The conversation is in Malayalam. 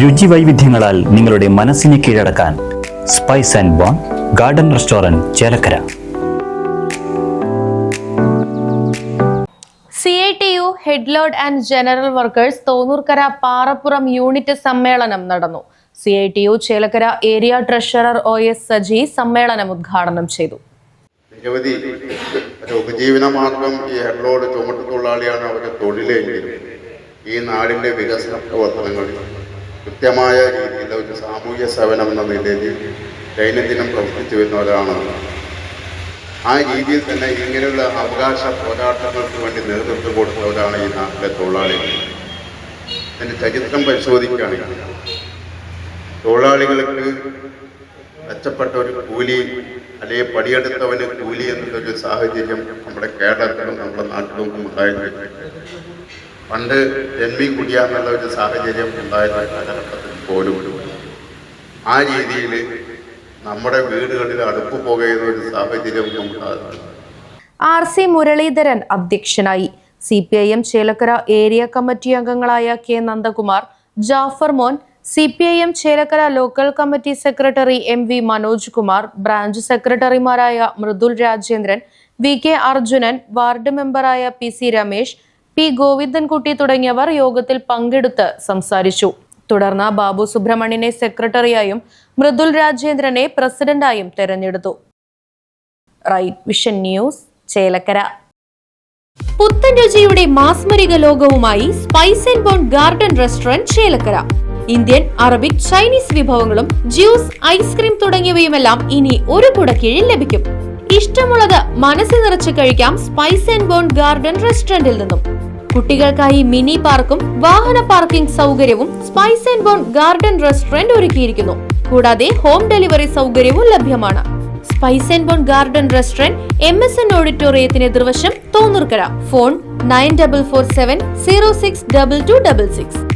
രുചി വൈവിധ്യങ്ങളാൽ നിങ്ങളുടെ മനസ്സിനെ കീഴടക്കാൻ spice and bone garden restaurant Chelakkara. CITU head load and general workers Thonnurkkara Parappuram unit സമ്മേളനം നടന്നു. CITU Chelakkara area treasurer OS Saji സമ്മേളനം ഉദ്ഘാടനം ചെയ്തു. നിരവധി ഉപജീവന മാർഗം ഈ ഹെഡ് ലോഡ് ചുമട്ടുതൊഴിലാളിയാണ് അവരുടെ തൊഴിലെങ്കിലും ഈ നാടിൻ്റെ വികസന പ്രവർത്തനങ്ങളിൽ കൃത്യമായ രീതിയിൽ ഒരു സാമൂഹ്യ സേവനം എന്ന നിലയിൽ ദൈനംദിനം പ്രവർത്തിച്ചു വരുന്നവരാണ്. ആ രീതിയിൽ തന്നെ ഇങ്ങനെയുള്ള അവകാശ പോരാട്ടങ്ങൾക്ക് വേണ്ടി നേതൃത്വം കൊടുത്തവരാണ് ഈ നാട്ടിലെ തൊഴിലാളികൾ. അതിൻ്റെ ചരിത്രം പരിശോധിക്കുകയാണെങ്കിൽ തൊഴിലാളികൾക്ക് മെച്ചപ്പെട്ട ഒരു കൂലി അല്ലെങ്കിൽ പണിയെടുത്തവന് കൂലി എന്നുള്ളൊരു സാഹചര്യം നമ്മുടെ കേരളത്തിലും നമ്മുടെ നാട്ടിലും ഉണ്ടായിട്ടുണ്ട്. പണ്ട് ജന്മി കുടിയ എന്നുള്ള ഒരു സാഹചര്യം ഉണ്ടായിരുന്ന കാലഘട്ടത്തിൽ പോലും ആ രീതിയിൽ നമ്മുടെ വീടുകളിൽ അടുപ്പ് പോകുന്ന ഒരു സാഹചര്യം ഉണ്ടാകുന്നു. RC മുരളീധരൻ അധ്യക്ഷനായി. CPIM ചേലക്കര ഏരിയ കമ്മിറ്റി അംഗങ്ങളായ K Nandakumar, Jafar Mon, CPIM Chelakkara local committee secretary MV Manoj Kumar, branch സെക്രട്ടറിമാരായ മൃദുൽ രാജേന്ദ്രൻ, VK അർജുനൻ, വാർഡ് മെമ്പറായ PC രമേശ്, P ഗോവിന്ദൻകുട്ടി തുടങ്ങിയവർ യോഗത്തിൽ പങ്കെടുത്ത് സംസാരിച്ചു. തുടർന്ന് ബാബു സുബ്രഹ്മണ്യനെ സെക്രട്ടറിയായും മൃദുൽ രാജേന്ദ്രനെ പ്രസിഡന്റായും തെരഞ്ഞെടുത്തു. Right vision news, Chelakkara. പുത്തൻ രുചിയുടെ മാസ്മരിക ലോകവുമായി spice and bone garden restaurant Chelakkara. Indian, Arabic, Chinese വിഭവങ്ങളും ജ്യൂസ്, ഐസ്ക്രീം തുടങ്ങിയവയുമെല്ലാം ഇനി ഒരു കുടക്കീഴിൽ ലഭിക്കും. ഇഷ്ടമുള്ളത് മനസ്സ് നിറച്ച് കഴിക്കാം സ്പൈസ് ആൻഡ് ബോൺ ഗാർഡൻ റെസ്റ്റോറന്റിൽ നിന്നും. കുട്ടികൾക്കായി മിനി പാർക്കും വാഹന പാർക്കിംഗ് സൗകര്യവും spice and bone garden restaurant ഒരുക്കിയിരിക്കുന്നു. കൂടാതെ ഹോം ഡെലിവറി സൗകര്യവും ലഭ്യമാണ്. Spice and bone garden restaurant MSN ഓഡിറ്റോറിയത്തിന് എതിർവശം തോന്നൂർക്കര. ഫോൺ 9447 062266.